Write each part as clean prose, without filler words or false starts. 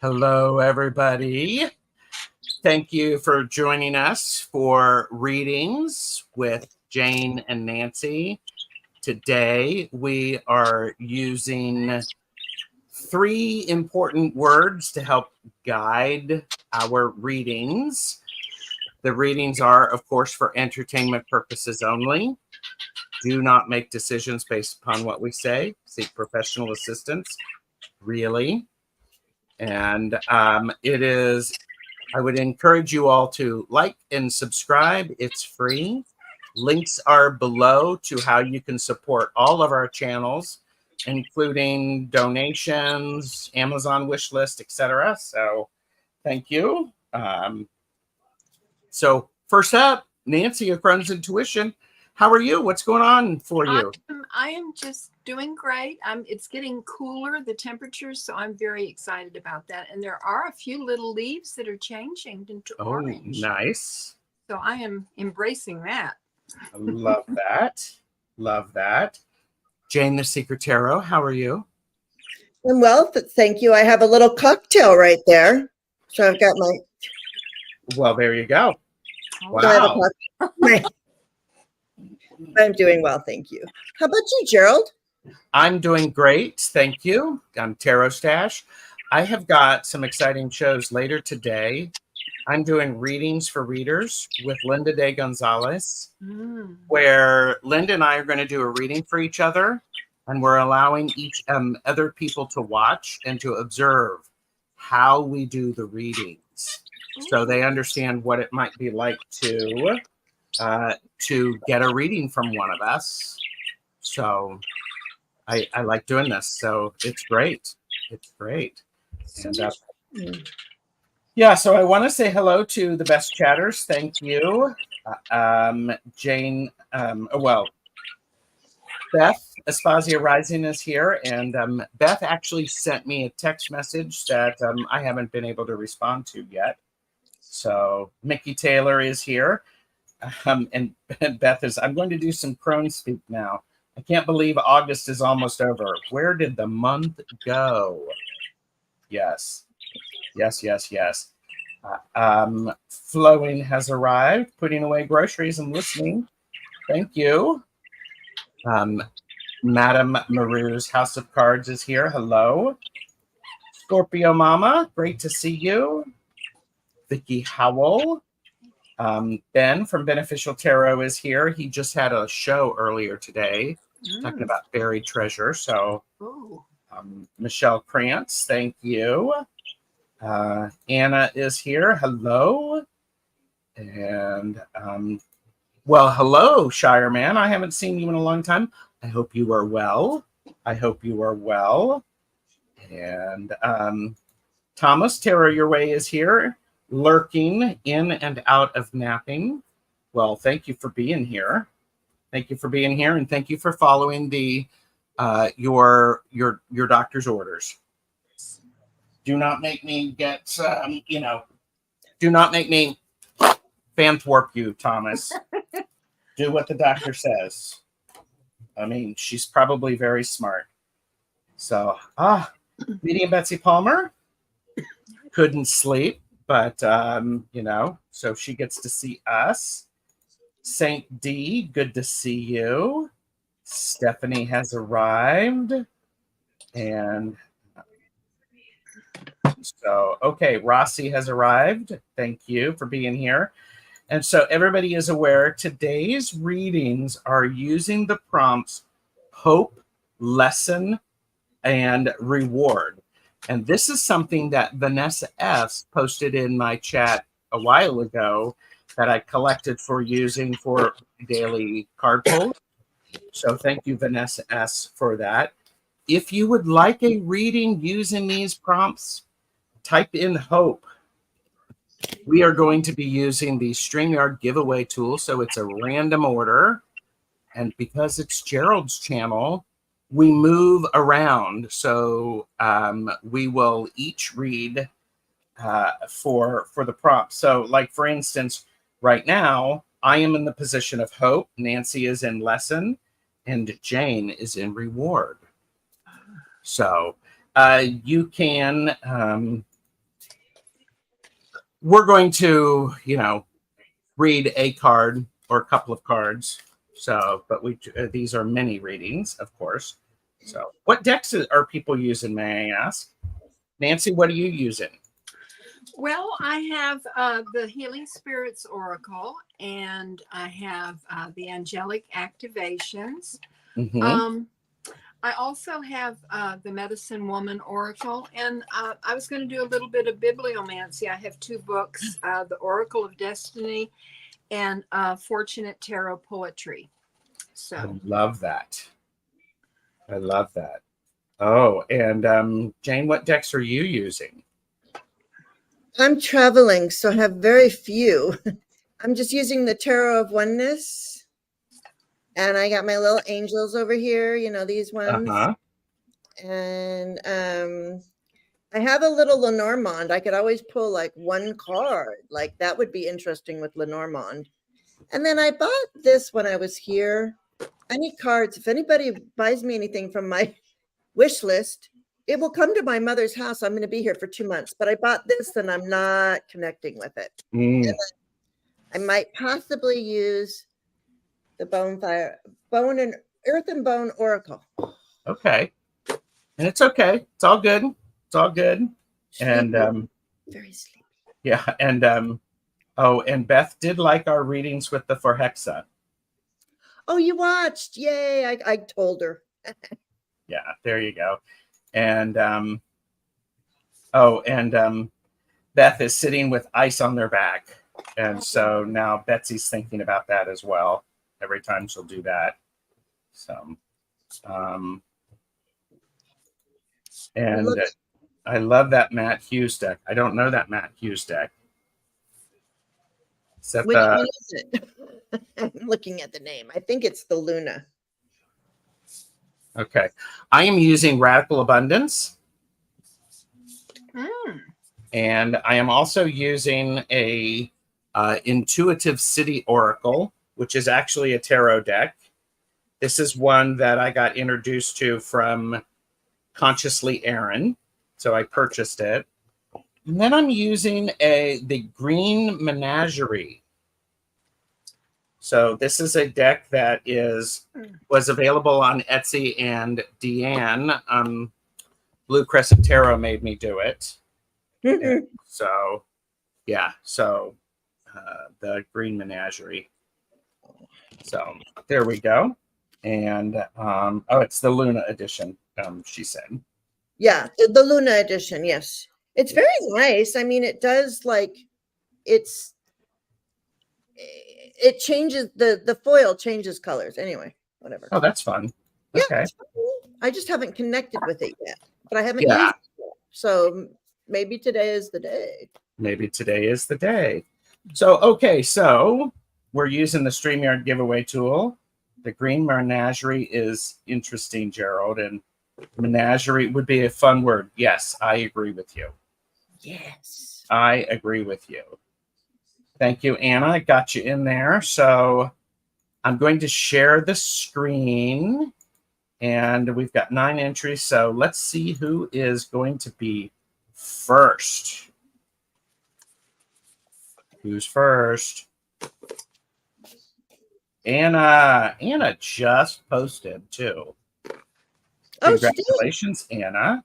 Hello, everybody. Thank you for joining us for readings with Jane and Nancy. Today, we are using 3 important words to help guide our readings. The readings are, of course, for entertainment purposes only. Do not make decisions based upon what we say. Seek professional assistance, really. And I would encourage you all to like and subscribe. It's free. Links are below to how you can support all of our channels, including donations, Amazon wish list, etc. So thank you. So first up, Nancy of Crone's Intuition. How are you? What's going on for you? I am just doing great. It's getting cooler, the temperatures, so I'm very excited about that. And there are a few little leaves that are changing into orange. Nice. So I am embracing that. I love that. Love that. Jane the Secret Tarot, how are you? I'm well, thank you. I have a little cocktail right there. So I've got my... Well, there you go. Wow. I'm doing well, thank you. How about you, Gerald? I'm doing great, thank you. I'm TarotStache. I have got some exciting shows later today. I'm doing readings for readers with Linda Day Gonzalez, where Linda and I are going to do a reading for each other, and we're allowing each other people to watch and to observe how we do the readings, so they understand what it might be like to get a reading from one of us. So I like doing this. So it's great. It's great. And yeah, so I want to say hello to the best chatters. Thank you. Jane, Beth Aspasia Rising is here, and Beth actually sent me a text message that I haven't been able to respond to yet. So Mickey Taylor is here. And Beth is, I'm going to do some Crone speak now. I can't believe August is almost over. Where did the month go? Yes. Flowing has arrived, putting away groceries and listening. Thank you. Madame Maru's House of Cards is here. Hello. Scorpio Mama, great to see you. Vicky Howell. Ben from Beneficial Tarot is here. He just had a show earlier today talking about buried treasure. So Michelle Krantz, thank you. Anna is here. Hello. And well, hello, Shireman. I haven't seen you in a long time. I hope you are well. And Thomas, Tarot Your Way is here, lurking in and out of napping. Well, thank you for being here. And thank you for following the your doctor's orders. Do not make me get do not make me fan thwarp you, Thomas. Do what the doctor says. I mean, she's probably very smart. So Medium Betsy Palmer couldn't sleep, but so she gets to see us. Saint D, good to see you. Stephanie has arrived. And so, okay, Rossi has arrived. Thank you for being here. And so everybody is aware, today's readings are using the prompts hope, lesson, and reward. And this is something that Vanessa S. posted in my chat a while ago that I collected for using for daily card pulls. So thank you, Vanessa S., for that. If you would like a reading using these prompts, type in hope. We are going to be using the StreamYard giveaway tool, so it's a random order. And because it's Gerald's channel, we move around. So we will each read for the prompt. So like, for instance, right now, I am in the position of hope. Nancy is in lesson, and Jane is in reward. So you can we're going to, read a card or a couple of cards. So, but these are mini readings, of course. So, what decks are people using, may I ask? Nancy, what are you using? Well, I have the Healing Spirits Oracle, and I have the Angelic Activations. Mm-hmm. I also have the Medicine Woman Oracle, and I was going to do a little bit of bibliomancy. I have 2 books, The Oracle of Destiny and Fortunate Tarot Poetry. So I love that. I love that. Oh, and Jane, what decks are you using? I'm traveling, so I have very few. I'm just using the Tarot of Oneness. And I got my little angels over here, these ones. Uh-huh. And I have a little Lenormand. I could always pull like one card. Like that would be interesting with Lenormand. And then I bought this when I was here. I need cards. If anybody buys me anything from my wish list, it will come to my mother's house. I'm going to be here for 2 months. But I bought this and I'm not connecting with it. Mm. I might possibly use the Bone and Earth and Bone Oracle. Okay. And it's okay. It's all good. It's all good. Sleepy. And Very sleepy. yeah, and and Beth did like our readings with the For Hexa. Oh, you watched. Yay. I told her. Yeah, there you go. And Beth is sitting with ice on their back. And so now Betsy's thinking about that as well. Every time she'll do that. So and I love that Matt Hughes deck. I don't know that Matt Hughes deck. Which one is it? I'm looking at the name. I think it's the Luna. Okay. I am using Radical Abundance. And I am also using a Intuitive City Oracle, which is actually a tarot deck. This is one that I got introduced to from Consciously Aaron. So I purchased it. And then I'm using the Green Menagerie. So this is a deck that was available on Etsy, and Deanne, Blue Crescent Tarot, made me do it. So, yeah. So the Green Menagerie. So there we go. And it's the Luna edition, she said. Yeah, the Luna edition. Yes. It's very nice. I mean, it does it changes the foil changes colors. Anyway, whatever. Oh, that's fun. Yeah, Okay. I just haven't connected with it yet, but I haven't used it yet. So maybe today is the day. Maybe today is the day. So, okay. So we're using the StreamYard giveaway tool. The Green Menagerie is interesting, Gerald, and menagerie would be a fun word. Yes, I agree with you. Yes. I agree with you. Thank you, Anna. I got you in there. So I'm going to share the screen, and we've got 9 entries. So let's see who is going to be first. Who's first? Anna. Anna just posted too. Oh, congratulations, Anna.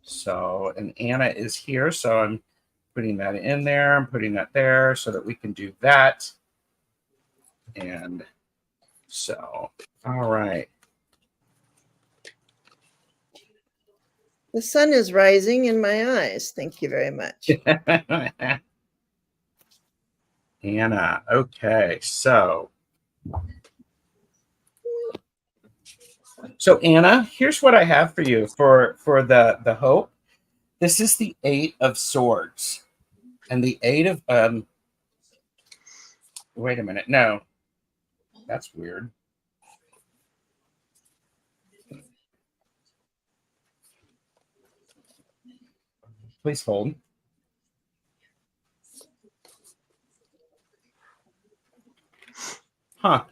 So, and Anna is here, so I'm putting that in there. I'm putting that there so that we can do that. And so, all right. The sun is rising in my eyes. Thank you very much. Anna. Okay, so Anna, here's what I have for you for the hope. This is the 8 of Swords, and the 8 of wait a minute, no, that's weird. Please hold. Huh.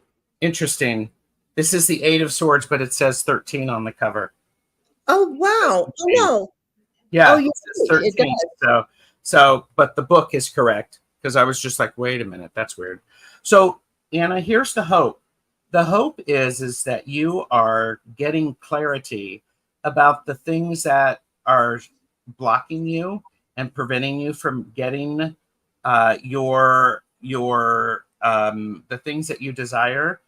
Interesting. This is the 8 of Swords, but it says 13 on the cover. Oh, wow. Oh, no. Yeah, Oh, you it's do. It 13. does. So, but the book is correct because I was just like, wait a minute, that's weird. So, Anna, here's the hope. The hope is that you are getting clarity about the things that are blocking you and preventing you from getting your the things that you desire.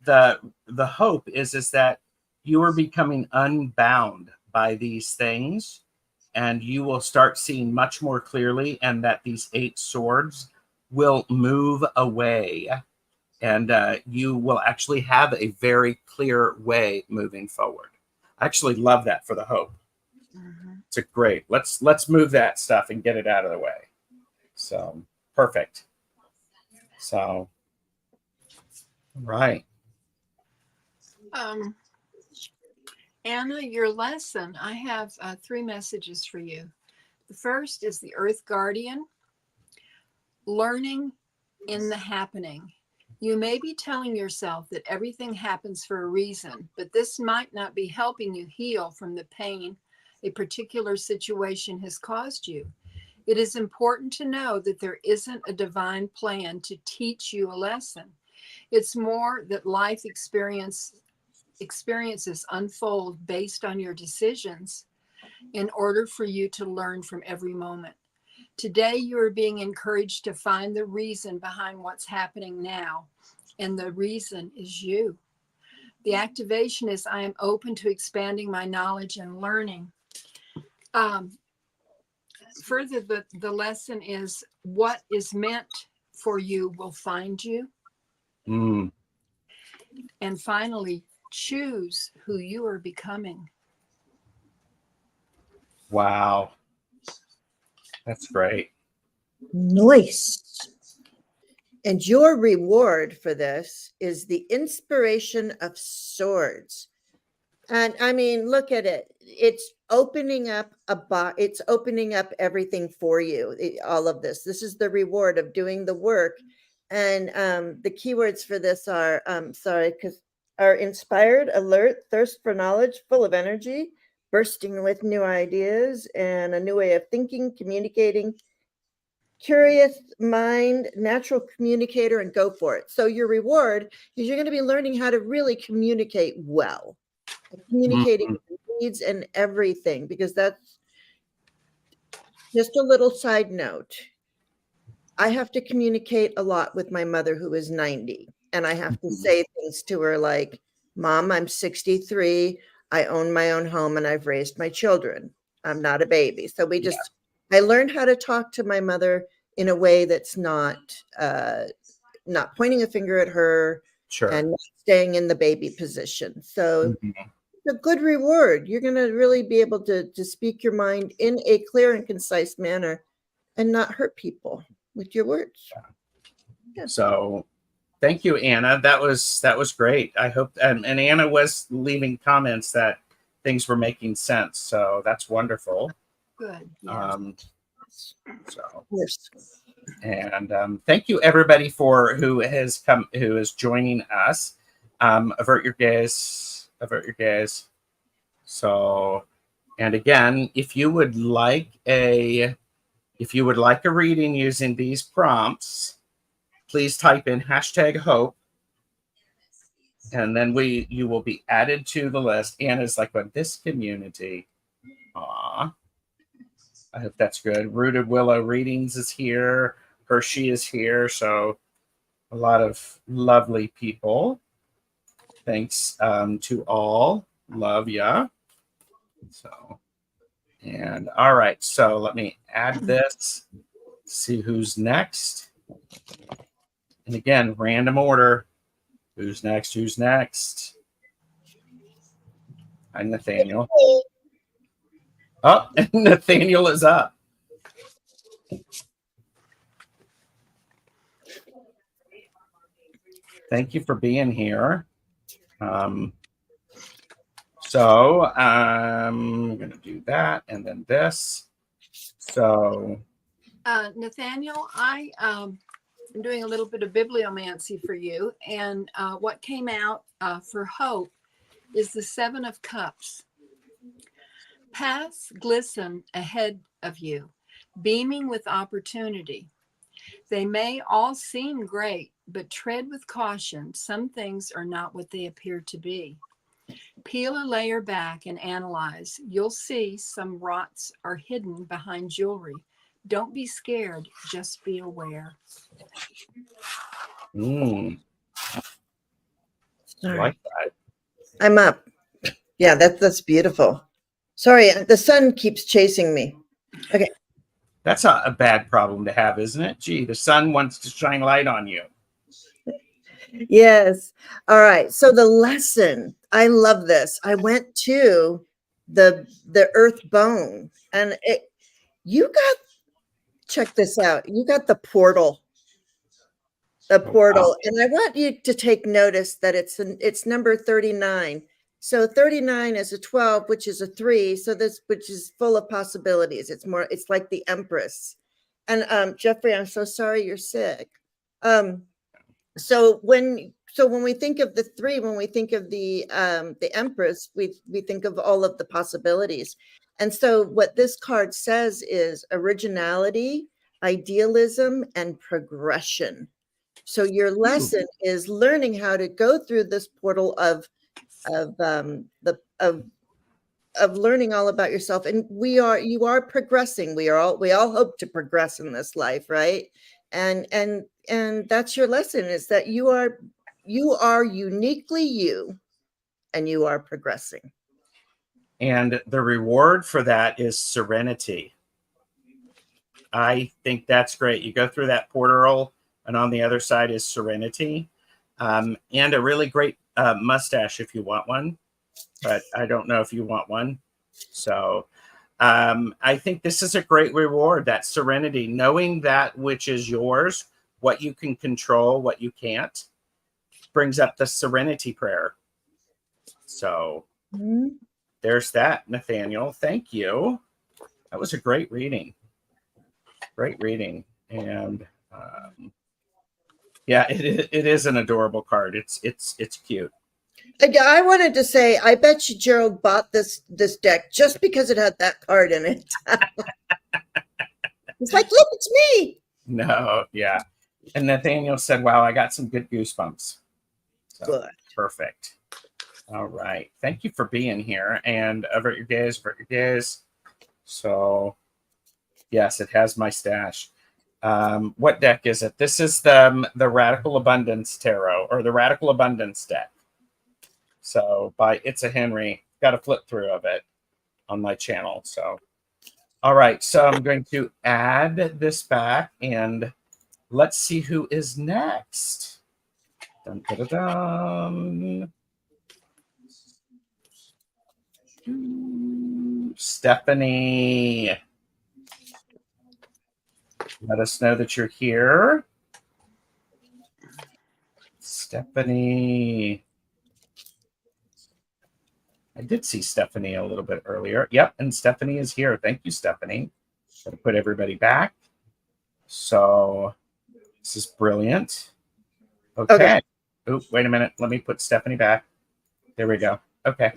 The hope is that you are becoming unbound by these things, and you will start seeing much more clearly, and that these 8 swords will move away, and you will actually have a very clear way moving forward. I actually love that for the hope. Mhm. It's a great. Let's move that stuff and get it out of the way. So perfect. So right. Um, Anna, your lesson, I have 3 messages for you. The first is the Earth Guardian, learning in the happening. You may be telling yourself that everything happens for a reason, but this might not be helping you heal from the pain a particular situation has caused you. It is important to know that there isn't a divine plan to teach you a lesson. It's more that life experiences unfold based on your decisions in order for you to learn from every moment. Today, you are being encouraged to find the reason behind what's happening now, and the reason is you. The activation is I am open to expanding my knowledge and learning. Um, Further, the lesson is what is meant for you will find you. Mm, And finally, choose who you are becoming. wow, that's great. Nice. And your reward for this is the inspiration of swords. And I mean, look at it. It's opening up it's opening up everything for you. All of this. This is the reward of doing the work. And the keywords for this are are inspired, alert, thirst for knowledge, full of energy, bursting with new ideas and a new way of thinking, communicating, curious mind, natural communicator, and go for it. So your reward is you're going to be learning how to really communicate well, communicating Mhm. needs and everything, because that's just a little side note. I have to communicate a lot with my mother, who is 90, and I have to say things to her like, Mom, I'm 63. I own my own home and I've raised my children. I'm not a baby. So Yeah, I learned how to talk to my mother in a way that's not pointing a finger at her sure. and not staying in the baby position. So Mhm. it's a good reward. You're going to really be able to speak your mind in a clear and concise manner and not hurt people with your words. Yeah. So thank you, Anna. That was great. I hope, and Anna was leaving comments that things were making sense. So that's wonderful. Good. Yeah. Um, so Yes. and thank you everybody for who is joining us. Avert your gaze. Avert your gaze. So, and again, if you would like a reading using these prompts, please type in #hope, and then you will be added to the list. Anna's like, but this community, aw, I hope that's good. Rooted Willow Readings is here. Hershey is here. So a lot of lovely people. Thanks to all. Love ya. So, and all right. So let me add this. See who's next. And again, random order. Who's next? Who's next? Hi, Nathaniel. Oh, Nathaniel is up. Thank you for being here. So I'm going to do that and then this. So, Nathaniel, I am doing a little bit of bibliomancy for you. And what came out for hope is the 7 of Cups. Paths glisten ahead of you, beaming with opportunity. They may all seem great, but tread with caution. Some things are not what they appear to be. Peel a layer back and analyze. You'll see some rots are hidden behind jewelry. Don't be scared, just be aware. I Sorry. like that. I'm up. Yeah, that's beautiful. Sorry, the sun keeps chasing me. Okay. That's a bad problem to have, isn't it? Gee, the sun wants to shine light on you. Yes. All right. So the lesson, I love this. I went to the earth bone, and you got, check this out. You got the portal. The Oh, portal. wow. And I want you to take notice that it's number 39. So 39 is a 12, which is a 3. So this, which is full of possibilities. It's like the Empress. And Jeffrey, I'm so sorry you're sick. So when we think of the 3, when we think of the Empress, we think of all of the possibilities. And so what this card says is originality, idealism, and progression. So your lesson is learning how to go through this portal of learning all about yourself. And you are progressing. We all hope to progress in this life, right? And that's your lesson, is that you are uniquely you, and you are progressing. And the reward for that is serenity. I think that's great. You go through that portal, and on the other side is serenity, and a really great mustache if you want one. But I don't know if you want one. So I think this is a great reward, that serenity, knowing that which is yours, what you can control, what you can't, brings up the serenity prayer. So there's that, Nathaniel. Thank you. That was a great reading. Great reading. And yeah, it is an adorable card. It's cute. I wanted to say, I bet you Gerald bought this deck just because it had that card in it. It's like, look, it's me. No, yeah. And Nathaniel said, wow, I got some good goosebumps. So, good. Perfect. All right. Thank you for being here. And avert your gaze. So, yes, it has my stash. What deck is it? This is the Radical Abundance Tarot, or the Radical Abundance deck. So by It's a Henry. Got a flip through of it on my channel. So, all right. So I'm going to add this back, and let's see who is next. Dun, dun, dun, dun. Stephanie. Let us know that you're here. Stephanie. I did see Stephanie a little bit earlier. Yep, and Stephanie is here. Thank you, Stephanie. Going to put everybody back. So this is brilliant. Okay. Oh, wait a minute. Let me put Stephanie back. There we go. Okay.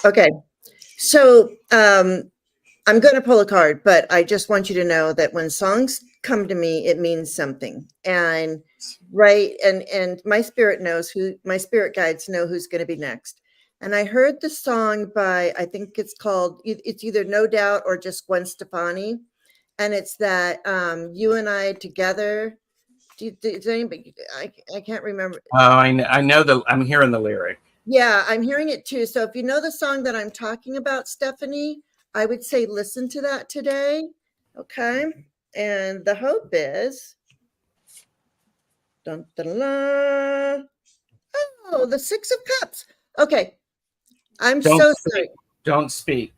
Okay. So I'm going to pull a card, but I just want you to know that when songs come to me, it means something. And right. And my spirit guides know who's going to be next. And I heard the song by, I think it's called, it's either No Doubt or just Gwen Stefani. And it's that You and I Together. Does anybody, I can't remember. Oh, I know I'm hearing the lyric. Yeah, I'm hearing it too. So if you know the song that I'm talking about, Stephanie, I would say listen to that today. Okay. And the hope is, dun, dun, dun, oh, the 6 of Cups. Okay. I'm so sorry. Don't speak.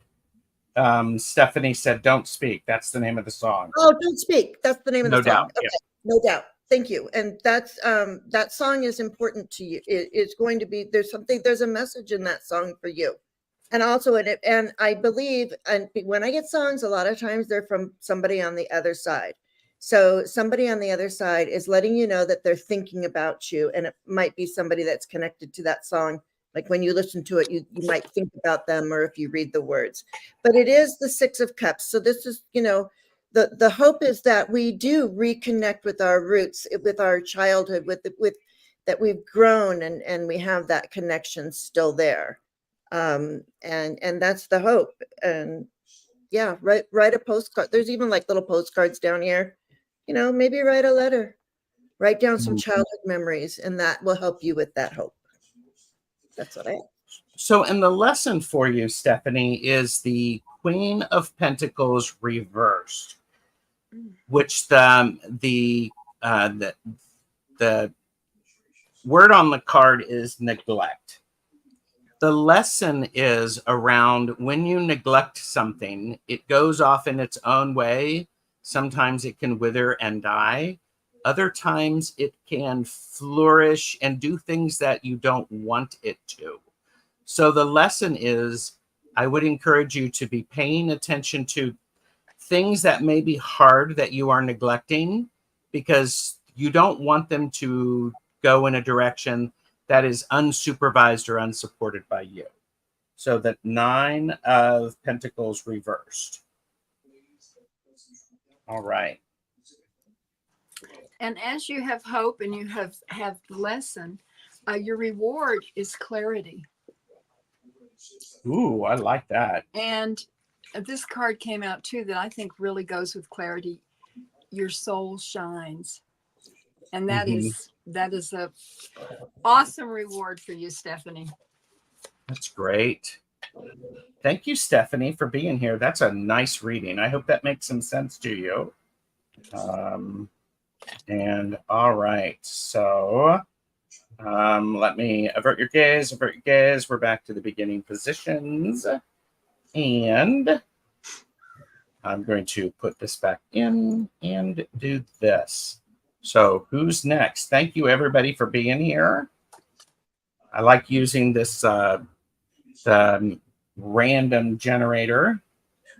Stephanie said, don't speak. That's the name of the song. Oh, don't speak. That's the name of the song. No doubt. Okay. Yeah. No doubt. Thank you. And that's that song is important to you. It's going to be, there's a message in that song for you. And also in it, and I believe, and when I get songs, a lot of times they're from somebody on the other side. So somebody on the other side is letting you know that they're thinking about you, and it might be somebody that's connected to that song Like when you listen to it, you might think about them, or if you read the words. But it is the Six of Cups. So this is, the hope is that we do reconnect with our roots, with our childhood, with that we've grown, and we have that connection still there. And that's the hope. And yeah, write a postcard. There's even like little postcards down here. Maybe write a letter. Write down some childhood memories, and that will help you with that hope. That's what I have. So, and the lesson for you, Stephanie, is the Queen of Pentacles reversed, which the word on the card is neglect. The lesson is around when you neglect something, it goes off in its own way. Sometimes it can wither and die. Other times it can flourish and do things that you don't want it to. So the lesson is, I would encourage you to be paying attention to things that may be hard that you are neglecting, because you don't want them to go in a direction that is unsupervised or unsupported by you. So that Nine of Pentacles reversed. All right. And as you have hope and you have lesson, your reward is clarity. Ooh, I like that. And this card came out too that I think really goes with clarity. Your soul shines. And that is a awesome reward for you, Stephanie. That's great. Thank you, Stephanie, for being here. That's a nice reading. I hope that makes some sense to you. And all right, so let me avert your gaze, We're back to the beginning positions. And I'm going to put this back in and do this. So who's next? Thank you, everybody, for being here. I like using this the random generator.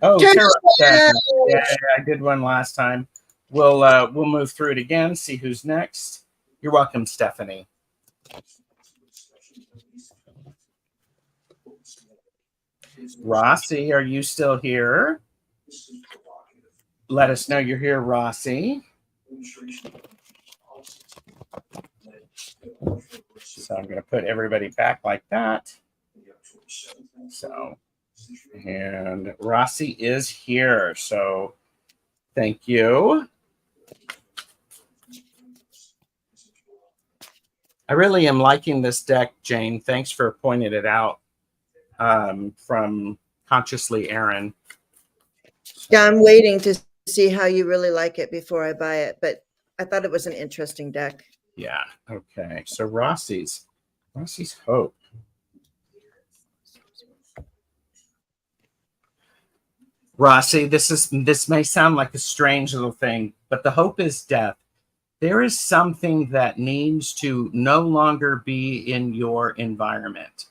Oh, TarotStache. Yeah, I did one last time. We'll move through it again, see who's next. You're welcome, Stephanie. Rossi, are you still here? Let us know you're here, Rossi. So I'm going to put everybody back like that. So, and Rossi is here. So thank you. I really am liking this deck, Jane. Thanks for pointing it out from Consciously Aaron. So, yeah, I'm waiting to see how you really like it before I buy it, but I thought it was an interesting deck. Yeah. Okay. So Rossi's hope. Rossi, this may sound like a strange little thing, but the hope is death. There is something that needs to no longer be in your environment.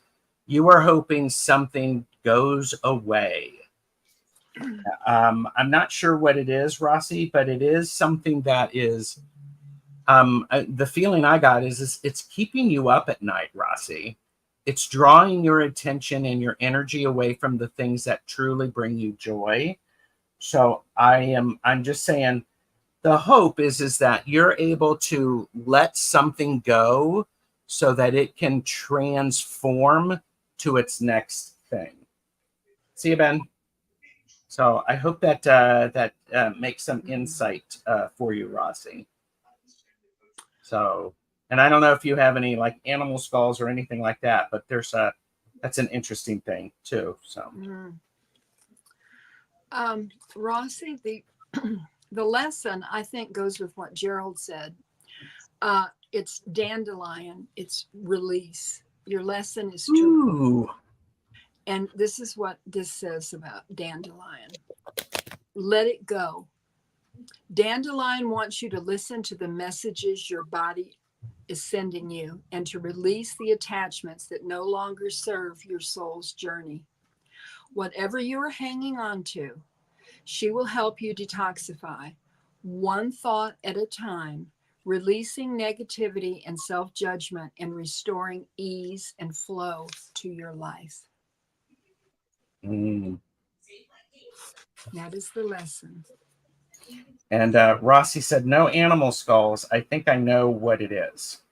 You are hoping something goes away. I'm not sure what it is, Rossi, but it is something that is, the feeling I got is it's keeping you up at night, Rossi. It's drawing your attention and your energy away from the things that truly bring you joy. So I'm just saying, the hope is that you're able to let something go so that it can transform to its next thing. See you, Ben. So I hope that that makes some insight for you, Rossi. So, and I don't know if you have any like animal skulls or anything like that, but that's an interesting thing too. So, Rossi, the lesson I think goes with what Gerald said. It's dandelion. It's release. Your lesson is true. And this is what this says about dandelion. Let it go. Dandelion wants you to listen to the messages your body is sending you and to release the attachments that no longer serve your soul's journey. Whatever you are hanging on to, she will help you detoxify one thought at a time, releasing negativity and self-judgment and restoring ease and flow to your life. Mm. That is the lesson. And Rossi said, no animal skulls. I think I know what it is.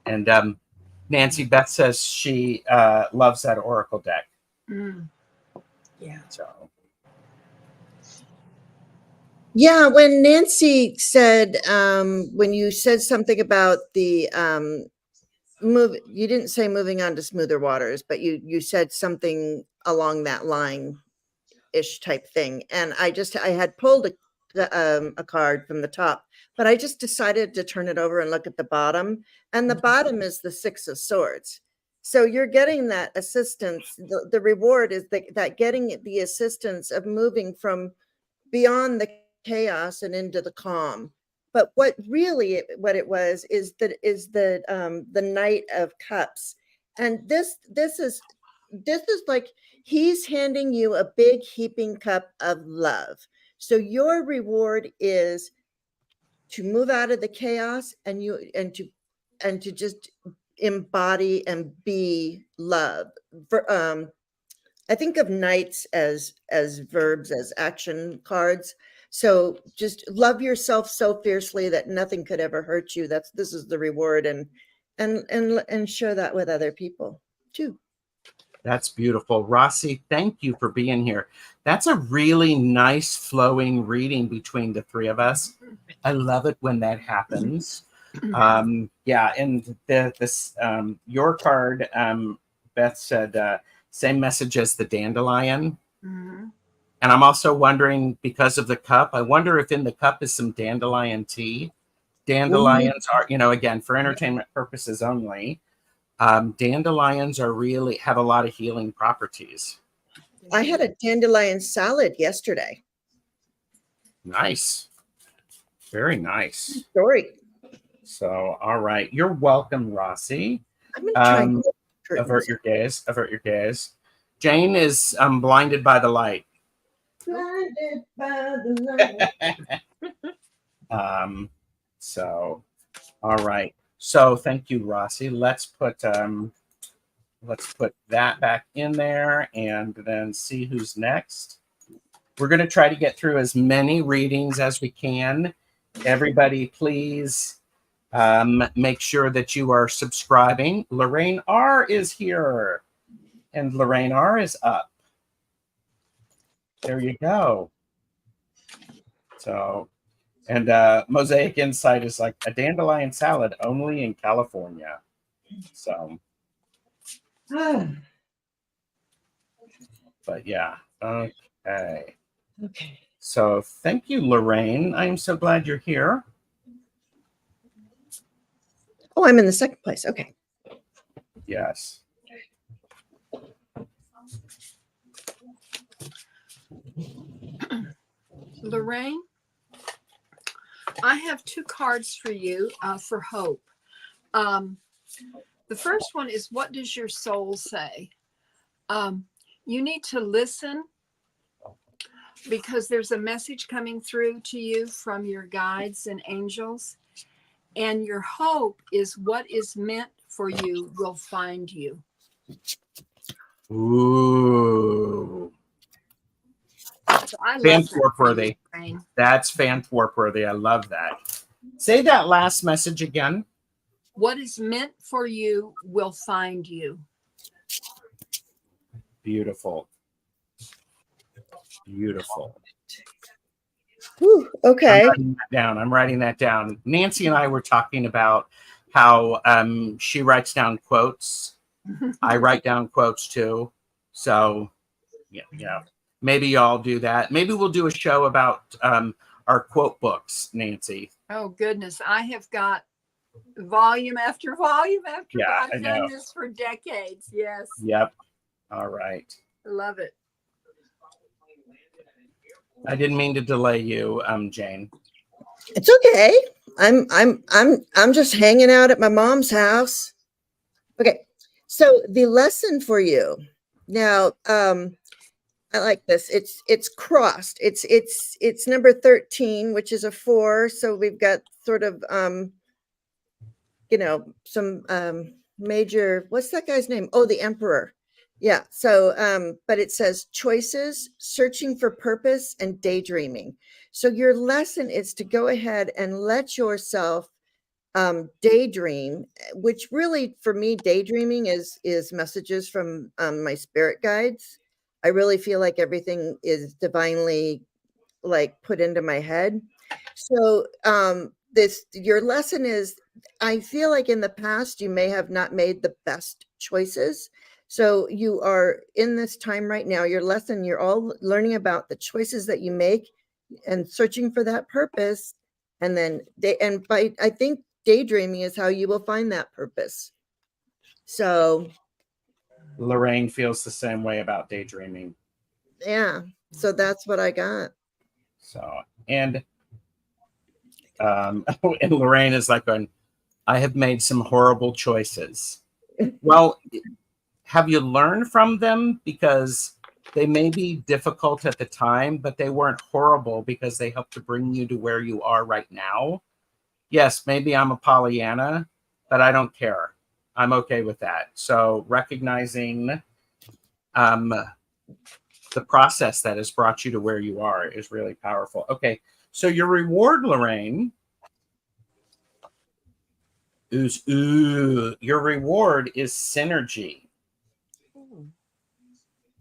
And Nancy Beth says she loves that oracle deck. Mm. Yeah. So. Yeah, when Nancy said, when you said something about the you didn't say moving on to smoother waters, but you said something along that line ish type thing. And I had pulled a card from the top, but I just decided to turn it over and look at the bottom. And the bottom is the Six of Swords. So you're getting that assistance. The reward is that getting the assistance of moving from beyond the chaos and into the calm. But what it was is the Knight of Cups. And this is like he's handing you a big heaping cup of love. So your reward is to move out of the chaos and to just embody and be love. I think of knights as verbs, as action cards. So just love yourself so fiercely that nothing could ever hurt you. This is the reward, and share that with other people too. That's beautiful. Rossi, thank you for being here. That's a really nice flowing reading between the three of us. I love it when that happens. Yeah, and your card, Beth said, same message as the dandelion. Mm-hmm. And I'm also wondering, because of the cup, I wonder if in the cup is some dandelion tea. Dandelions are, again, for entertainment purposes only. Dandelions really have a lot of healing properties. I had a dandelion salad yesterday. Nice. Very nice. Story. So, all right. You're welcome, Rossi. I'm going to try. Avert your gaze. Avert your gaze. Jane is blinded by the light. Blinded by the light. So, all right. So thank you, Rossi. Let's put that back in there and then see who's next. We're going to try to get through as many readings as we can. Everybody, please make sure that you are subscribing. Lorraine R is here, and Lorraine R is up. There you go. So, and Mosaic Insight is like a dandelion salad only in California. So, but yeah, okay. Okay. So thank you, Lorraine. I'm so glad you're here. Oh, I'm in the second place. Okay. Yes. Lorraine, I have two cards for you for hope. The first one is, what does your soul say? You need to listen, because there's a message coming through to you from your guides and angels. And your hope is what is meant for you will find you. Ooh. So I love Fan-worthy. That's fan-worthy. I love that. Say that last message again. What is meant for you will find you. Beautiful. Beautiful. Ooh, okay. I'm writing that down. Nancy and I were talking about how she writes down quotes. I write down quotes too. So, yeah. Maybe y'all do that. Maybe we'll do a show about our quote books, Nancy. Oh, goodness. I have got volume after volume after Yeah, I've done this for decades. Yes. Yep. All right. I love it. I didn't mean to delay you, Jane. It's okay. I'm just hanging out at my mom's house. Okay. So the lesson for you now, I like this. It's crossed. It's number 13, which is a 4. So we've got sort of some major, what's that guy's name? Oh, the Emperor. Yeah. So but it says choices, searching for purpose, and daydreaming. So your lesson is to go ahead and let yourself daydream, which really for me daydreaming is messages from my spirit guides. I really feel like everything is divinely like put into my head. So this your lesson is, I feel like in the past you may have not made the best choices. So you are in this time right now, your lesson, you're all learning about the choices that you make and searching for that purpose. And then I think daydreaming is how you will find that purpose. So Lorraine feels the same way about daydreaming. yeah, so that's what I got. So, and and Lorraine is like going, I have made some horrible choices. Well, have you learned from them? Because they may be difficult at the time, but they weren't horrible because they helped to bring you to where you are right now. Yes, maybe I'm a Pollyanna, but I don't care. I'm okay with that. So recognizing the process that has brought you to where you are is really powerful. Okay, so your reward, Lorraine, is your reward is synergy.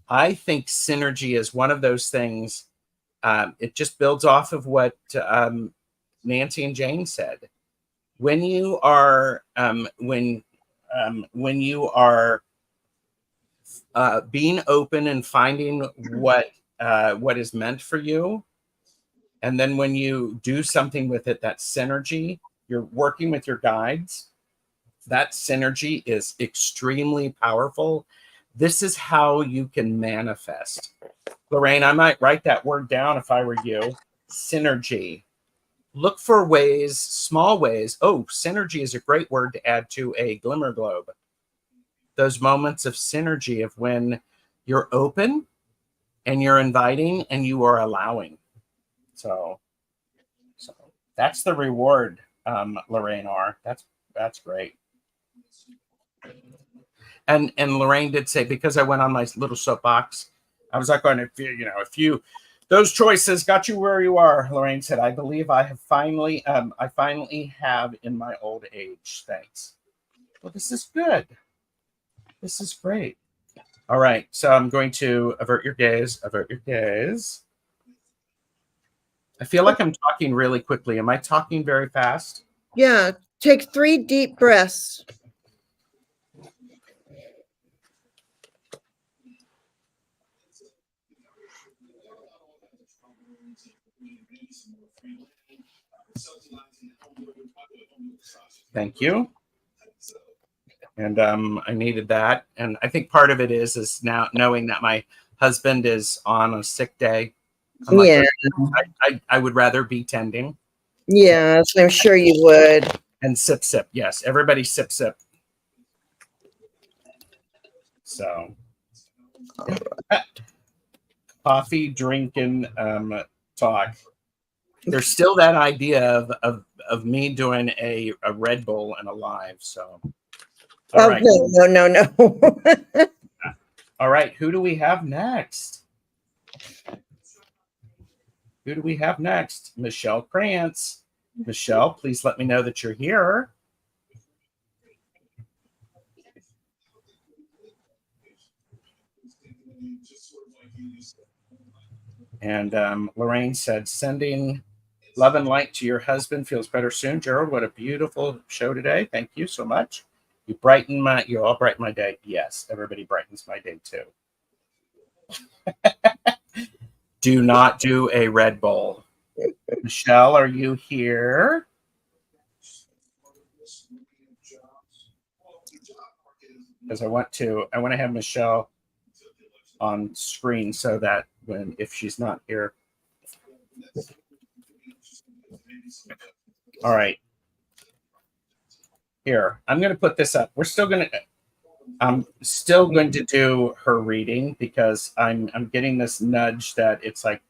I think synergy is one of those things. It just builds off of what Nancy and Jane said. When you are when you are being open and finding what is meant for you, and then when you do something with it, that synergy, you're working with your guides. That synergy is extremely powerful. This is how you can manifest. Lorraine, I might write that word down if I were you. Synergy. Look for ways, small ways. Oh, synergy is a great word to add to a glimmer globe. Those moments of synergy of when you're open and you're inviting and you are allowing. So that's the reward, Lorraine R. That's great. And Lorraine did say, because I went on my little soapbox, I was like, if you those choices got you where you are, Lorraine said, I believe I have finally have in my old age. Thanks. Well, this is good. This is great. All right. So I'm going to avert your gaze. Avert your gaze. I feel like I'm talking really quickly. Am I talking very fast? Yeah, take 3 deep breaths. Thank you. And I needed that. And I think part of it is now knowing that my husband is on a sick day. I'm like, Yeah. I would rather be tending. Yes, I'm sure you would. And sip, sip. Yes, everybody sip, sip. So, coffee drinking talk. There's still that idea of me doing a Red Bull and a live. So, all right. No. All right. Who do we have next? Who do we have next? Michelle Krantz. Michelle, please let me know that you're here. And Lorraine said, sending love and light to your husband, feels better soon. Gerald, what a beautiful show today. Thank you so much. You all brighten my day. Yes, everybody brightens my day too. Do not do a Red Bull. Michelle, are you here? Because I want to have Michelle on screen so that if she's not here. All right. Here, I'm going to put this up. I'm still going to do her reading because I'm getting this nudge that it's like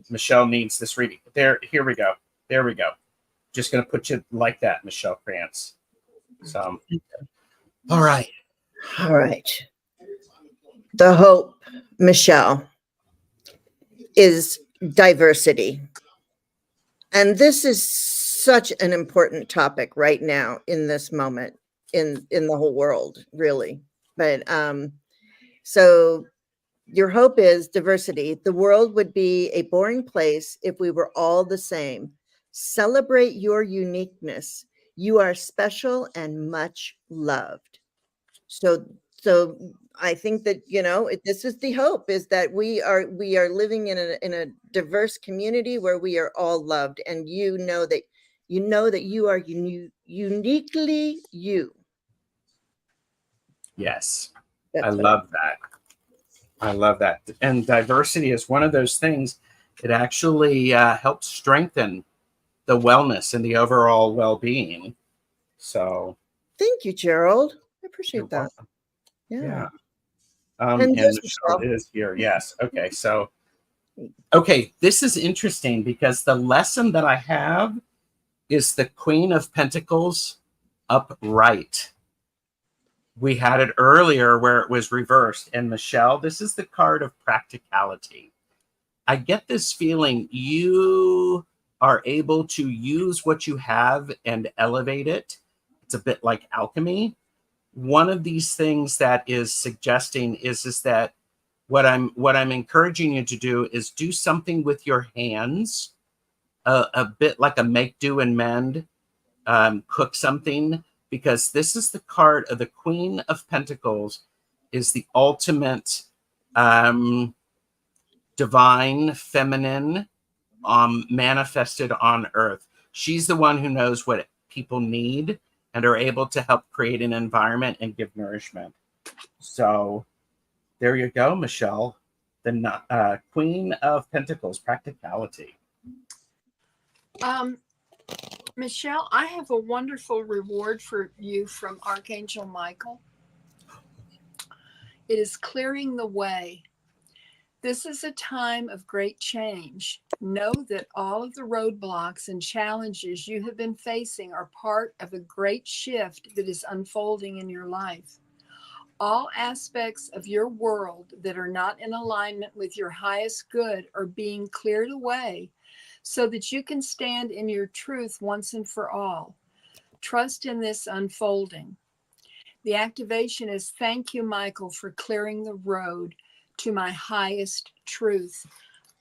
Michelle needs this reading. There, here we go. There we go. Just going to put you like that, Michelle Krantz. So, all right. All right. The hope, Michelle, is diversity. And this is such an important topic right now in this moment in the whole world, really. But so your hope is diversity. The world would be a boring place if we were all the same. Celebrate your uniqueness. You are special and much loved. So I think that, you know, this is the hope, is that we are living in a diverse community where we are all loved, and you know that you are uniquely you. Yes. That's I love that. I love that. And diversity is one of those things. It actually helps strengthen the wellness and the overall well-being. So thank you, Gerald. I you're appreciate that. welcome. Yeah. Yeah. And And just Michelle is here. Yes. Okay. So, okay. This is interesting because the lesson that I have is the Queen of Pentacles upright. We had it earlier where it was reversed. And Michelle, this is the card of practicality. I get this feeling you are able to use what you have and elevate it. It's a bit like alchemy. One of these things that is suggesting is that what I'm encouraging you to do is do something with your hands, a bit like a make, do, and mend, cook something, because this is the card of the Queen of Pentacles, is the ultimate divine feminine manifested on earth. She's the one who knows what people need and are able to help create an environment and give nourishment. So there you go, Michelle, the Queen of Pentacles, practicality. Michelle, I have a wonderful reward for you from Archangel Michael. It is clearing the way. This is a time of great change. Know that all of the roadblocks and challenges you have been facing are part of a great shift that is unfolding in your life. All aspects of your world that are not in alignment with your highest good are being cleared away so that you can stand in your truth once and for all. Trust in this unfolding. The activation is thank you, Michael, for clearing the road to my highest truth.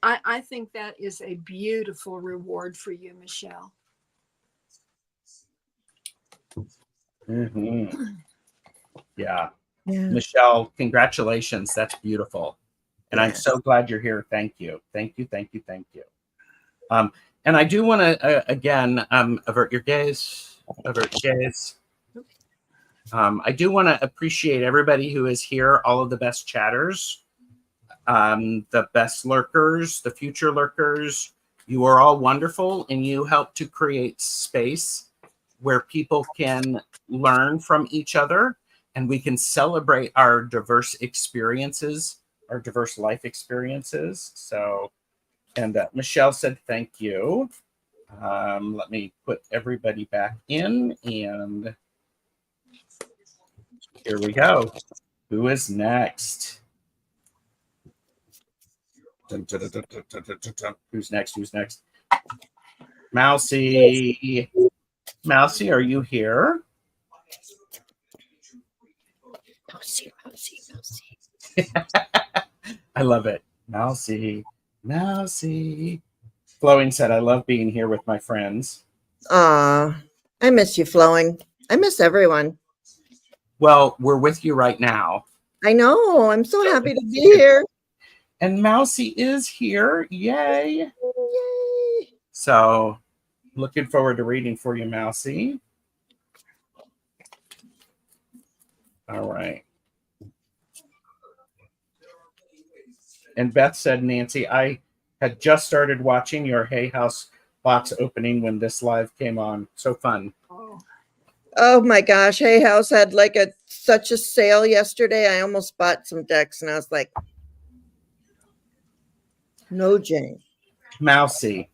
I think that is a beautiful reward for you, Michelle. Mm-hmm. Yeah. Yeah. Michelle, congratulations. That's beautiful. And I'm Yes. so glad you're here. Thank you. Thank you. Thank you. Thank you. And I do want to, again, avert your gaze. Avert your gaze. I do want to appreciate everybody who is here, all of the best chatters, the best lurkers, the future lurkers. You are all wonderful, and you help to create space where people can learn from each other, and we can celebrate our diverse experiences, our diverse life experiences. So, and Michelle said thank you. Let me put everybody back in, and here we go. Who is next? Who's next? Who's next? Mousy. Mousy, are you here? Mousy, mousy, mousy. I love it. Mousy, Mousy. Flowing said, I love being here with my friends. I miss you, Flowing. I miss everyone. Well, we're with you right now. I know. I'm so happy to be here. And Mousy is here. Yay. Yay. So looking forward to reading for you, Mousy. All right. And Beth said, Nancy, I had just started watching your Hay House box opening when this live came on. So fun. Oh my gosh. Hay House had like a such a sale yesterday. I almost bought some decks, and I was like, no, Jane. Mousy.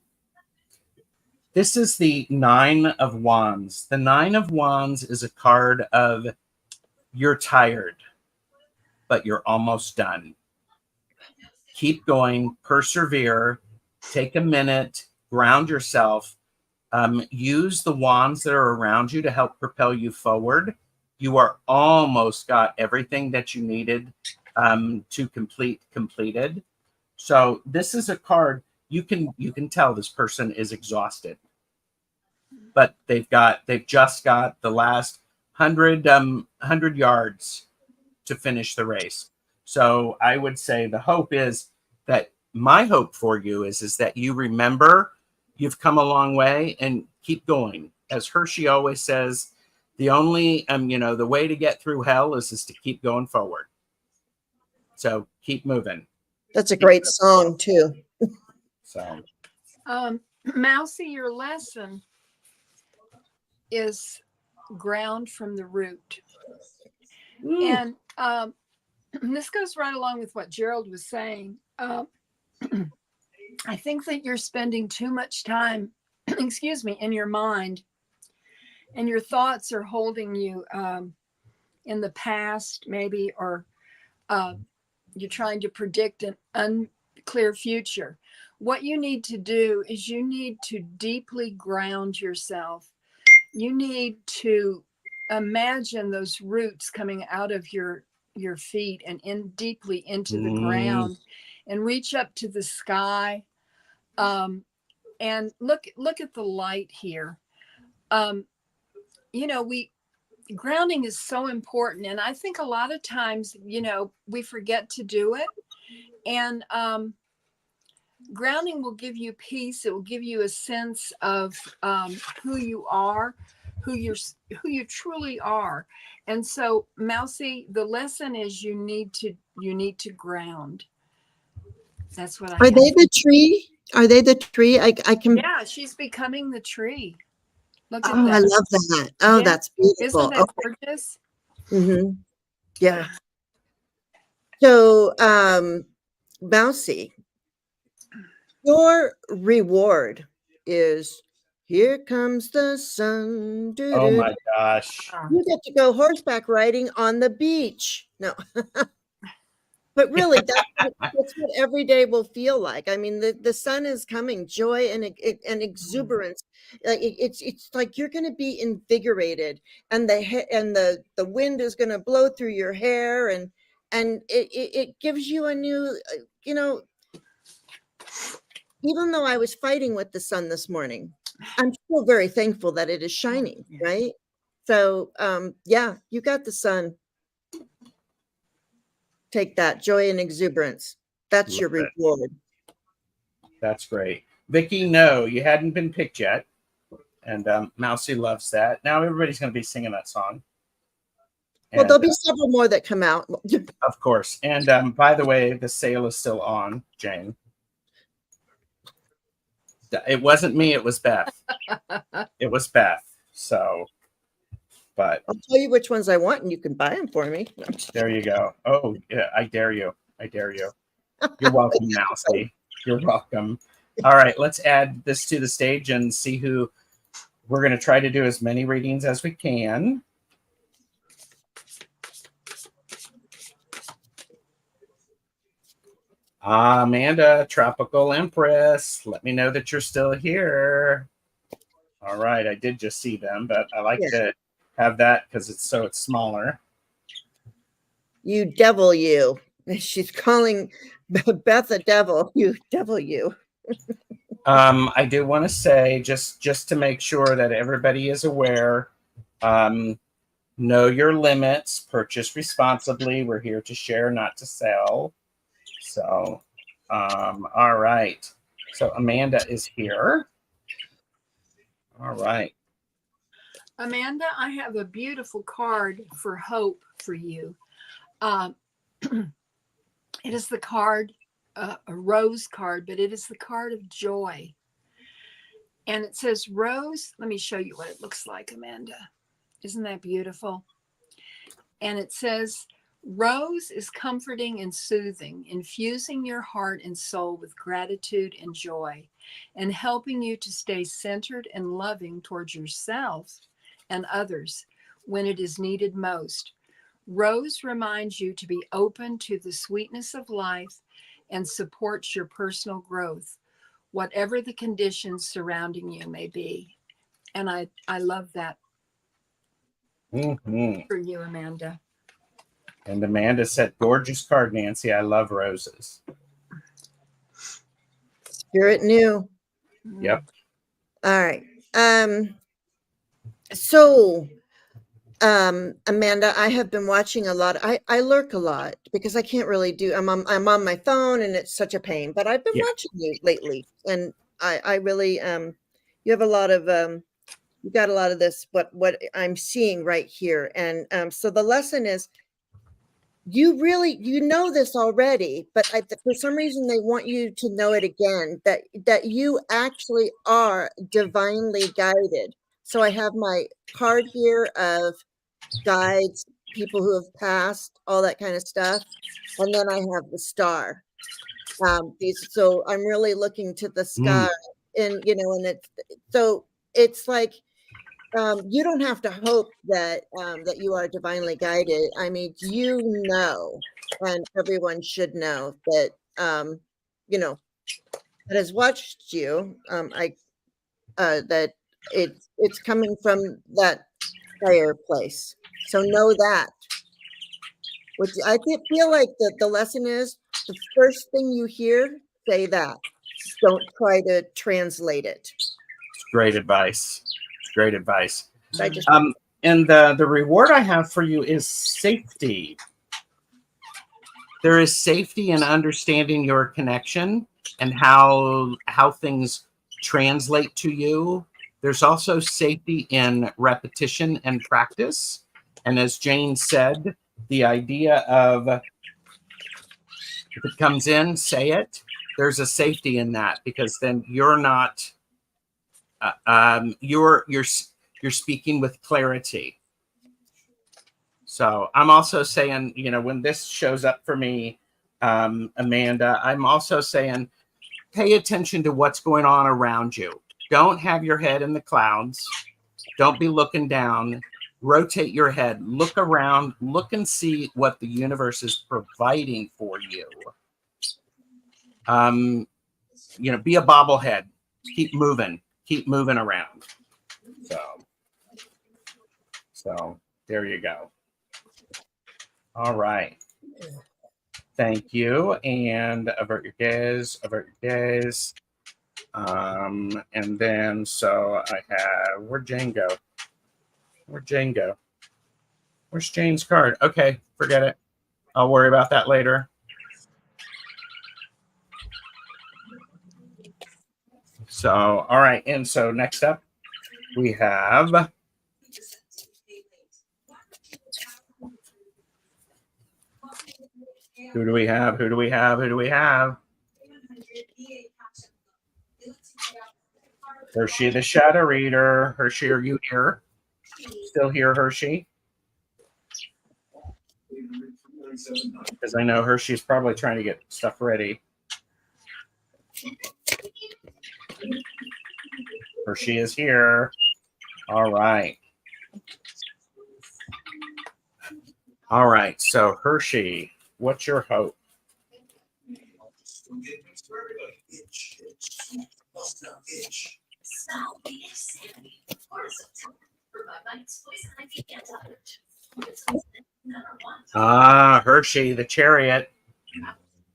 This is the Nine of Wands. The Nine of Wands is a card of you're tired, but you're almost done. Keep going, persevere, take a minute, ground yourself. Use the wands that are around you to help propel you forward. You are almost got everything that you needed to completed. So this is a card you can tell this person is exhausted, but they've just got the last 100 yards to finish the race. So I would say the hope is that my hope for you is that you remember you've come a long way and keep going. As Hershey always says, the only the way to get through hell is to keep going forward. So keep moving. That's a great song too. So Mousy, your lesson is ground from the root. Ooh. And this goes right along with what Gerald was saying. I think that you're spending too much time, in your mind, and your thoughts are holding you in the past, maybe, or you're trying to predict an unclear future. What you need to do is you need to deeply ground yourself. You need to imagine those roots coming out of your feet and deeply into the ground, and reach up to the sky, and look at the light here. Grounding is so important, and I think a lot of times we forget to do it. And grounding will give you peace. It will give you a sense of who you are, who you truly are. And so, Mousy, the lesson is you need to ground. That's what I Are they the tree? Are they the tree? I can. Yeah, she's becoming the tree. Look at Oh, that. I love that. Oh, Yeah. that's beautiful. Isn't that gorgeous? Mm-hmm. Yeah. So, Mousy, your reward is here comes the sun. Oh my gosh. You get to go horseback riding on the beach. No. But really, that's what every day will feel like. I mean, the sun is coming, joy and exuberance. It's like you're going to be invigorated, and the wind is going to blow through your hair, and it gives you a new, even though I was fighting with the sun this morning, I'm still very thankful that it is shining, right? So, yeah, you got the sun. Take that, joy and exuberance. That's your reward. That's great. Vicky, no, you hadn't been picked yet. And Mousy loves that. Now everybody's going to be singing that song. Well, there'll be several more that come out. Of course. And by the way, the sale is still on, Jane. It wasn't me. It was Beth. It was Beth. So, but I'll tell you which ones I want, and you can buy them for me. There you go. Oh, yeah. I dare you. I dare you. You're welcome, Mousy. You're welcome. All right. Let's add this to the stage and see who we're going to try to do as many readings as we can. Amanda, Tropical Empress, let me know that you're still here. All right, I did just see them, but I like to have that because it's smaller. You devil, you. She's calling Beth a devil. You devil, you. I do want to say, just to make sure that everybody is aware, know your limits, purchase responsibly. We're here to share, not to sell. So, all right. So Amanda is here. All right. Amanda, I have a beautiful card for hope for you. It is the card, a rose card, but it is the card of joy. And it says rose. Let me show you what it looks like, Amanda. Isn't that beautiful? And it says, Rose is comforting and soothing, infusing your heart and soul with gratitude and joy, and helping you to stay centered and loving towards yourself and others when it is needed most. Rose reminds you to be open to the sweetness of life and supports your personal growth, whatever the conditions surrounding you may be. And I love that for you, Amanda. And Amanda said, gorgeous card, Nancy. I love roses. Spirit knew. Yep. All right. So Amanda, I have been watching a lot. I lurk a lot because I can't really do. I'm on my phone and it's such a pain. But I've been watching you lately, and I really you have a lot of you got a lot of this. What I'm seeing right here, and so the lesson is, you know this already, but for some reason they want you to know it again. That you actually are divinely guided. So I have my card here of guides, people who have passed, all that kind of stuff. And then I have the star. So I'm really looking to the sky, and and it's like you don't have to hope that that you are divinely guided. I mean, and everyone should know that that has watched you. That it's coming from that higher place. So know that. Which I feel like the lesson is, the first thing you hear, say that. Don't try to translate it. It's great advice. It's great advice. And the reward I have for you is safety. There is safety in understanding your connection and how things translate to you. There's also safety in repetition and practice. And as Jane said, the idea of, if it comes in, say it. There's a safety in that, because then you're not, you're speaking with clarity. So I'm also saying, when this shows up for me, Amanda, I'm also saying, pay attention to what's going on around you. Don't have your head in the clouds. Don't be looking down. Rotate your head. Look around. Look and see what the universe is providing for you. Be a bobblehead. Keep moving. Keep moving around. So there you go. All right. Thank you. And avert your gaze. Avert your gaze. And then, so I have, where'd Jane go? Where'd Jane go? Where's Jane's card? Okay, forget it. I'll worry about that later. So, all right. And so next up, we have, who do we have? Who do we have? Who do we have? Hershey, the shadow reader. Hershey, are you here? Still here, Hershey? Because I know Hershey's probably trying to get stuff ready. Hershey is here. All right. All right. So, Hershey, what's your hope? Hershey, the chariot.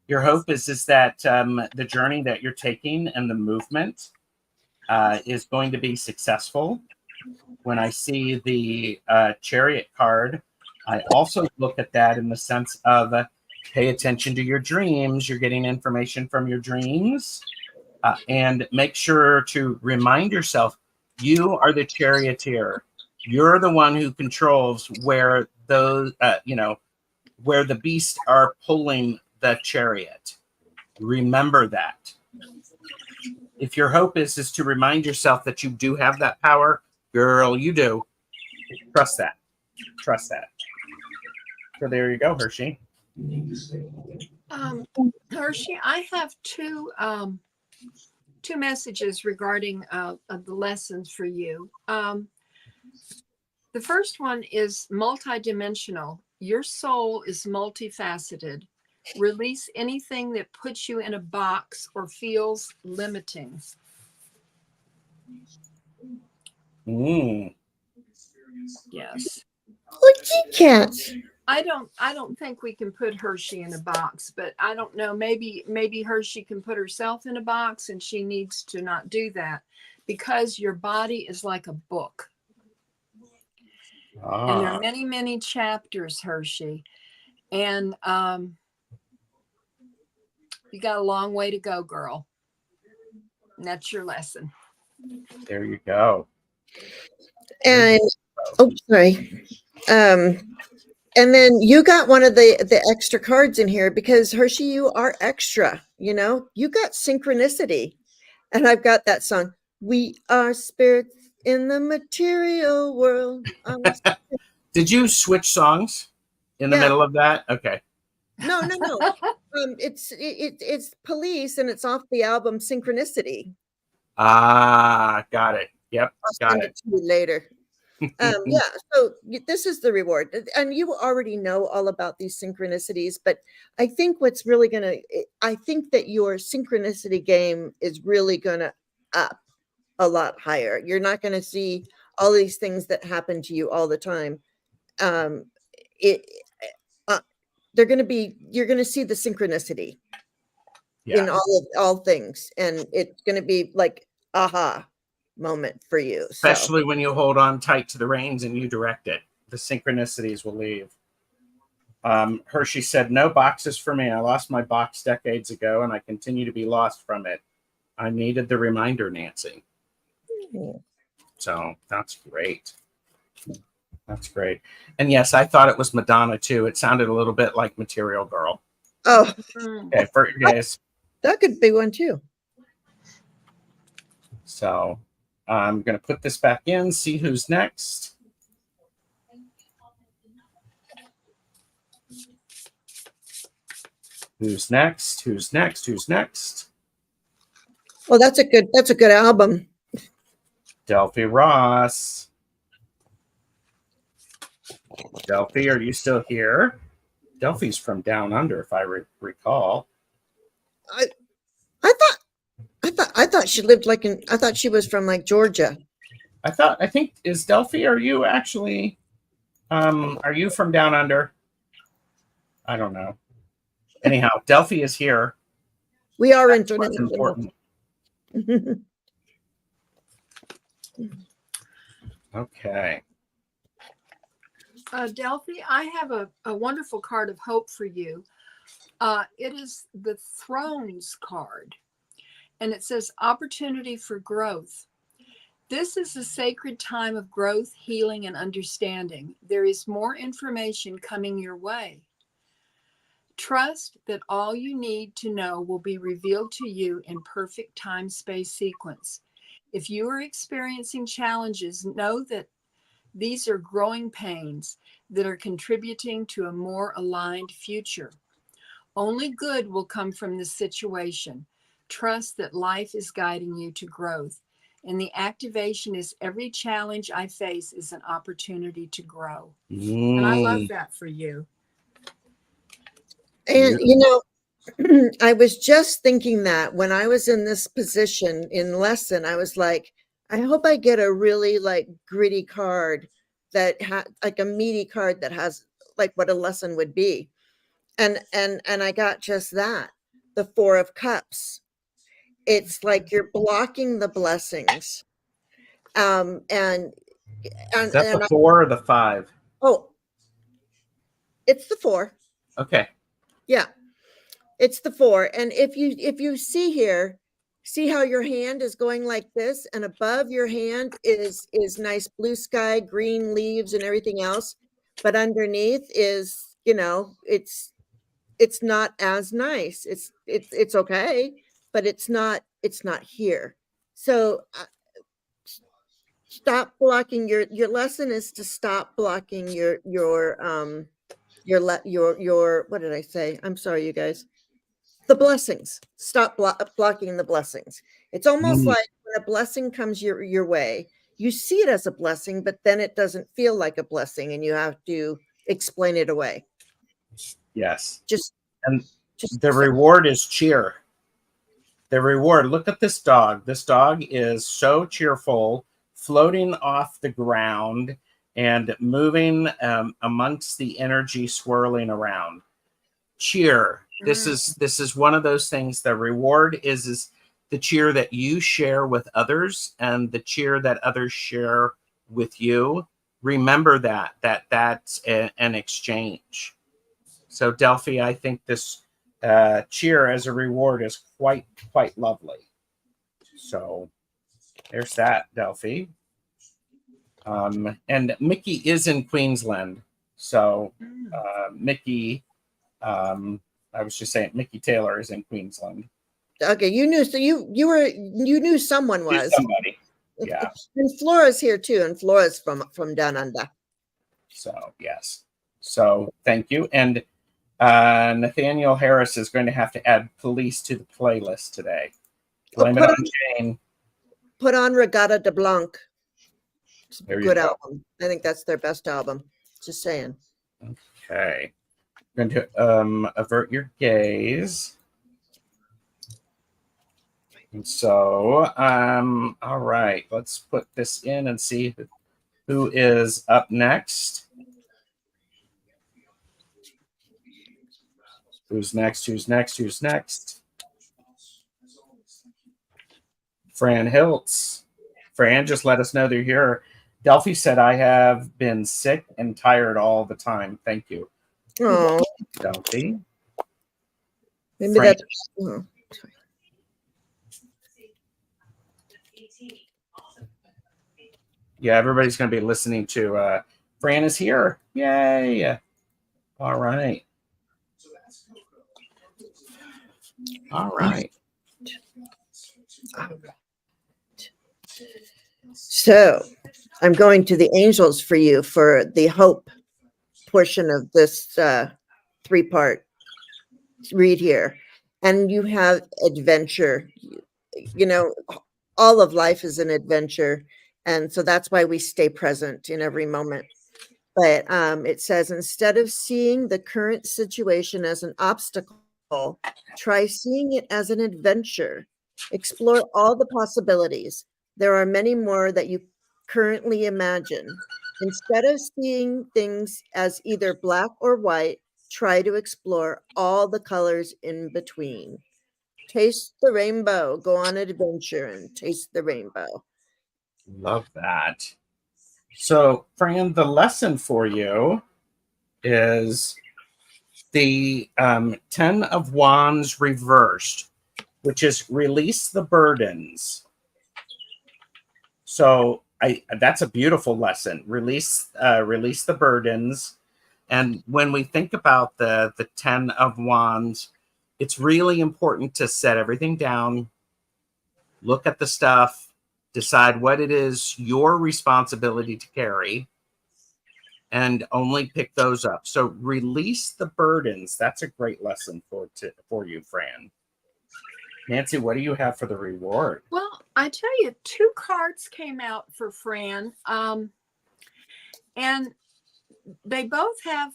Your hope is that the journey that you're taking and the movement is going to be successful. When I see the chariot card, I also look at that in the sense of pay attention to your dreams. You're getting information from your dreams. And make sure to remind yourself, you are the charioteer. You're the one who controls where those, where the beasts are pulling the chariot. Remember that. If your hope is to remind yourself that you do have that power, girl, you do. Trust that. Trust that. So there you go, Hershey. Hershey, I have two messages regarding the lessons for you. The first one is multidimensional. Your soul is multifaceted. Release anything that puts you in a box or feels limiting. Yes. Lucky cats. I don't think we can put Hershey in a box, but I don't know. Maybe Hershey can put herself in a box, and she needs to not do that, because your body is like a book. And there are many, many chapters, Hershey. And you got a long way to go, girl. And that's your lesson. There you go. And oh, sorry. And then you got one of the extra cards in here because Hershey, you are extra. You know, you got synchronicity, and I've got that song. We are spirits in the material world. Did you switch songs in the middle of that? Okay. No. It's Police, and it's off the album Synchronicity. Got it. Yep, I'll send it to you later. Yeah, so this is the reward, and you already know all about these synchronicities, but I think what's really I think that your synchronicity game is really gonna up a lot higher. You're not going to see all these things that happen to you all the time. You're going to see the synchronicity in all things, and it's going to be like aha moment for you. Especially when you hold on tight to the reins and you direct it, the synchronicities will leave. Hershey said, "No boxes for me. I lost my box decades ago, and I continue to be lost from it. I needed the reminder, Nancy." So that's great. That's great. And yes, I thought it was Madonna too. It sounded a little bit like Material Girl. Oh, okay, for you guys. That could be one too. So I'm going to put this back in, see who's next. Who's next? Who's next? Who's next? Well, that's a good album. Delphi Ross. Delphi, are you still here? Delphi's from down under, if I recall. I thought she lived I thought she was from like Georgia. I think is Delphi, are you actually are you from down under? I don't know. Anyhow, Delphi is here. We are international. Important. Okay. Delphi, I have a wonderful card of hope for you. It is the Thrones card, and it says opportunity for growth. This is a sacred time of growth, healing, and understanding. There is more information coming your way. Trust that all you need to know will be revealed to you in perfect time-space sequence. If you are experiencing challenges, know that these are growing pains that are contributing to a more aligned future. Only good will come from this situation. Trust that life is guiding you to growth. And the activation is every challenge I face is an opportunity to grow. And I love that for you. And, you know, I was just thinking that when I was in this position in lesson, I was like, I hope I get a really like gritty card that like a meaty card that has like what a lesson would be. And I got just that, the Four of Cups. It's like you're blocking the blessings. And is that the 4 or the 5? Oh, it's the 4. Okay. Yeah, it's the 4. And if you see here, see how your hand is going like this, and above your hand is nice blue sky, green leaves, and everything else. But underneath is, you know, it's not as nice. It's okay, but it's not here. So stop blocking your lesson is to stop blocking your your what did I say? I'm sorry, you guys. The blessings. Stop blocking the blessings. It's almost Mm, like when a blessing comes your way, you see it as a blessing, but then it doesn't feel like a blessing, and you have to explain it away. yes. Just And just the reward is cheer. The reward, look at this dog. This dog is so cheerful, floating off the ground and moving amongst the energy swirling around. Cheer. This is one of those things. The reward is the cheer that you share with others and the cheer that others share with you. Remember that's an exchange. So Delphi, I think this cheer as a reward is quite lovely. So there's that, Delphi. And Mickey is in Queensland. So Mickey, I was just saying Mickey Taylor is in Queensland. okay. You knew, so you knew someone was. Somebody. Yeah. And Flora's here too, and Flora's from down under. So yes. So thank you. And Nathaniel Harris is going to have to add Police to the playlist today. Blame it on Jane. Put on Regatta de Blanc. It's a good Go. album. I think that's their best album. Just saying. Okay. I'm going to avert your gaze. And so, all right, let's put this in and see who is up next. Who's next? Who's next? Who's next? Fran Hiltz. Fran, just let us know they're here. Delphi said, I have been sick and tired all the time. Thank you. Oh, Delphi. maybe Fran. that's. Oh. Yeah, everybody's going to be listening to Fran is here. Yay. All right. All right. So I'm going to the angels for you for the hope portion of this 3-part read here. And you have adventure. You know, all of life is an adventure. And so that's why we stay present in every moment. But it says, instead of seeing the current situation as an obstacle, try seeing it as an adventure. Explore all the possibilities. There are many more that you currently imagine. Instead of seeing things as either black or white, try to explore all the colors in between. Taste the rainbow. Go on an adventure and taste the rainbow. Love that. So, Fran, the lesson for you is the 10 of Wands reversed, which is release the burdens. So that's a beautiful lesson. Release the burdens. And when we think about the 10 of Wands, it's really important to set everything down, look at the stuff, decide what it is your responsibility to carry, and only pick those up. So release the burdens. That's a great lesson for you, Fran. Nancy, what do you have for the reward? Well, I tell you, 2 cards came out for Fran, and they both have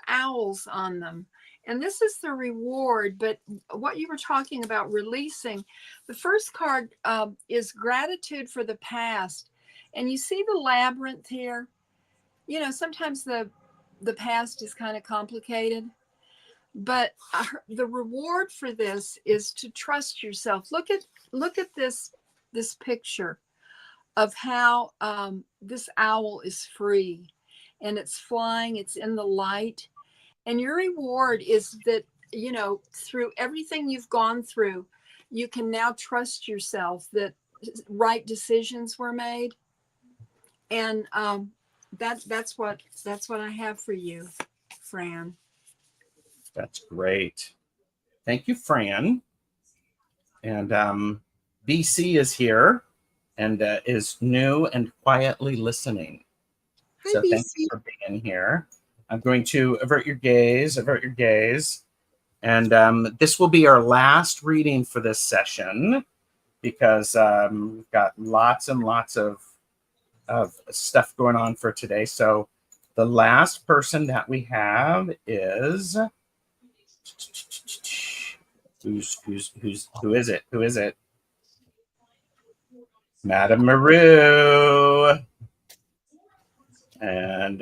owls on them. And this is the reward. But what you were talking about releasing, the first card is gratitude for the past. And you see the labyrinth here. You know, sometimes the past is kind of complicated. But the reward for this is to trust yourself. Look at this picture of how this owl is free, and it's flying. It's in the light, and your reward is that, you know, through everything you've gone through, you can now trust yourself that right decisions were made, and that's what I have for you, Fran. That's great. Thank you, Fran. And BC is here and is new and quietly listening. Hi, So BC. thank you for being here. I'm going to avert your gaze, and this will be our last reading for this session because we've got lots and lots of stuff going on for today. So the last person that we have is who is it? Who is it? Madame Maru. And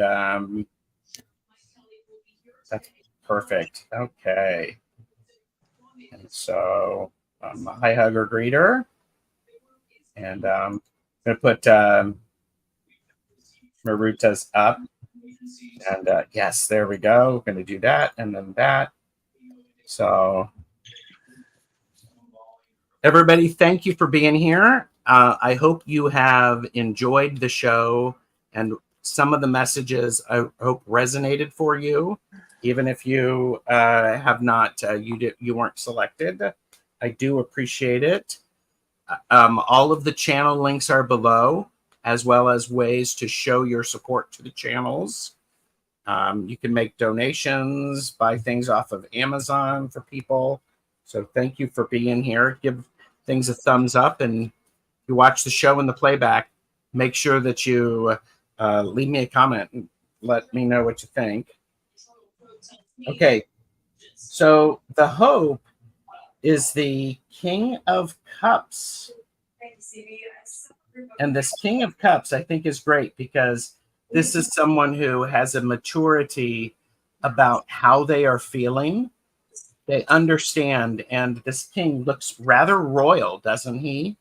that's perfect. Okay. And so hi, hugger, greeter. And I'm going to put Maruta's up. And yes, there we go. We're going to do that and then that. So everybody, thank you for being here. I hope you have enjoyed the show, and some of the messages I hope resonated for you, even if you have not, you weren't selected. I do appreciate it. All of the channel links are below, as well as ways to show your support to the channels. You can make donations, buy things off of Amazon for people. So thank you for being here. Give things a thumbs up, and if you watch the show in the playback, make sure that you leave me a comment and let me know what you think. Okay, so the Hope is the King of Cups. And this King of Cups, I think, is great because this is someone who has a maturity about how they are feeling. They understand, and this king looks rather royal, doesn't he?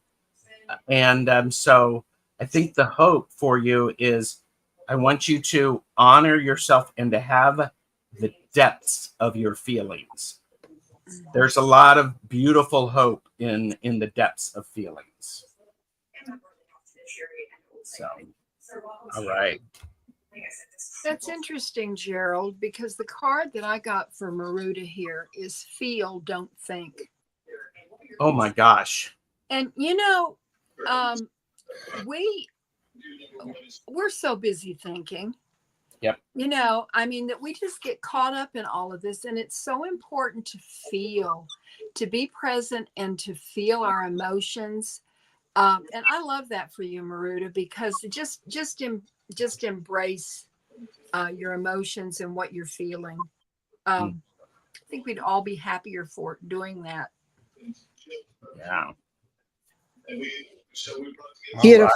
And so I think the hope for you is I want you to honor yourself and to have the depths of your feelings. There's a lot of beautiful hope in the depths of feelings. So, all right. That's interesting, Gerald, because the card that I got for Maruta here is feel, don't think. Oh my gosh. And we're so busy thinking. Yep. That we just get caught up in all of this, and it's so important to feel, to be present and to feel our emotions. And I love that for you, Maruta, because just embrace your emotions and what you're feeling. I think we'd all be happier for doing that. Yeah. Beautiful.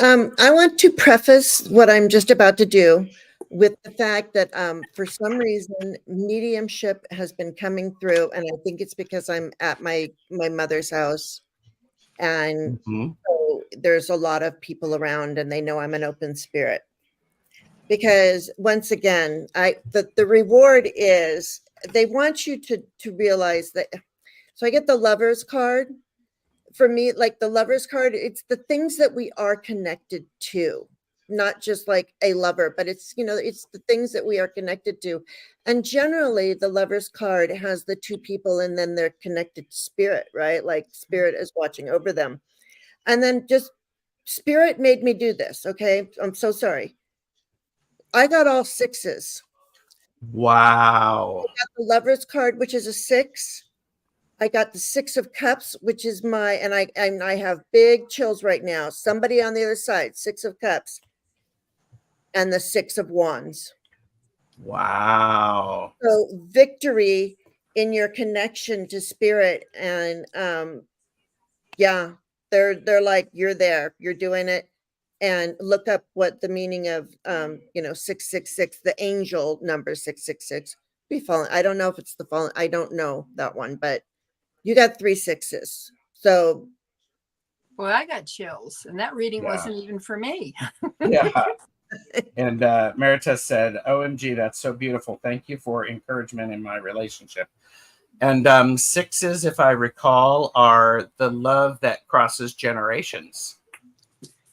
I want to preface what I'm just about to do with the fact that for some reason mediumship has been coming through, and I think it's because I'm at my mother's house, and so there's a lot of people around, and they know I'm an open spirit. Because once again, the reward is they want you to realize that. So I get the Lover's card. For me, like the Lover's card, it's the things that we are connected to, not just like a lover, but it's it's the things that we are connected to. And generally the Lover's card has the two people, and then they're connected to spirit, right? Like spirit is watching over them. And then just spirit made me do this. Okay, I'm so sorry. I got all sixes. Wow. I got the Lover's card, which is a 6. I got the 6 of Cups, which is and I have big chills right now. Somebody on the other side, 6 of Cups, and the 6 of Wands. Wow. So victory in your connection to spirit, and yeah, they're like, you're there, you're doing it. And look up what the meaning of 666, the angel number 666. Be fallen. I don't know if it's the fallen. I don't know that one, but you got 3 6s. So, well, I got chills, and that reading wasn't even for me. Yeah. And Marita said, "OMG, that's so beautiful. Thank you for encouragement in my relationship." And 6s, if I recall, are the love that crosses generations.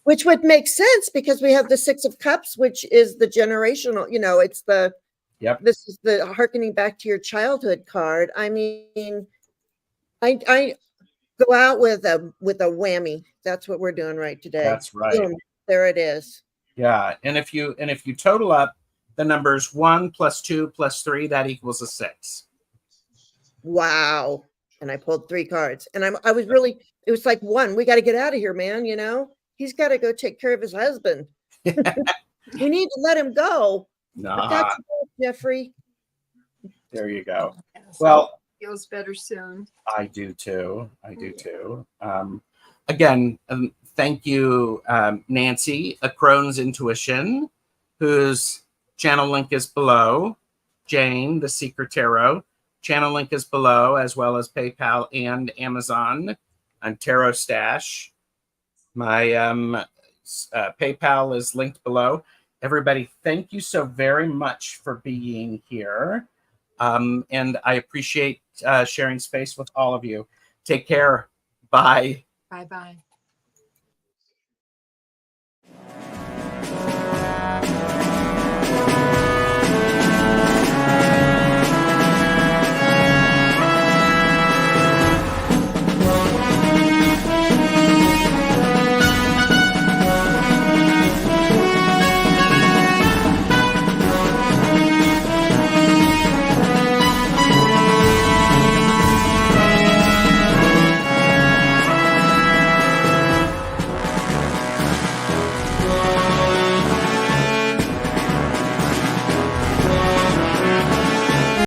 Which would make sense because we have the 6 of Cups, which is the generational, it's the, this is the hearkening back to your childhood card. I mean, I go out with a whammy. That's what we're doing right today. That's right. Boom, there it is. Yeah. And if you total up the numbers 1 + 2 + 3, that equals a 6. Wow. And I pulled 3 cards. And I was really, it was like, one, we got to get out of here, man. You know, he's got to go take care of his husband. We need to let him go. I've got to go, Jeffrey. There you go. Yeah, so Well, feels better soon. I do too. I do too. Again, thank you, Nancy, a Crone's Intuition, whose channel link is below. Jane, the Secret Tarot, channel link is below, as well as PayPal and Amazon. I'm TarotStache. My PayPal is linked below. Everybody, thank you so very much for being here. And I appreciate sharing space with all of you. Take care. Bye. Bye-bye.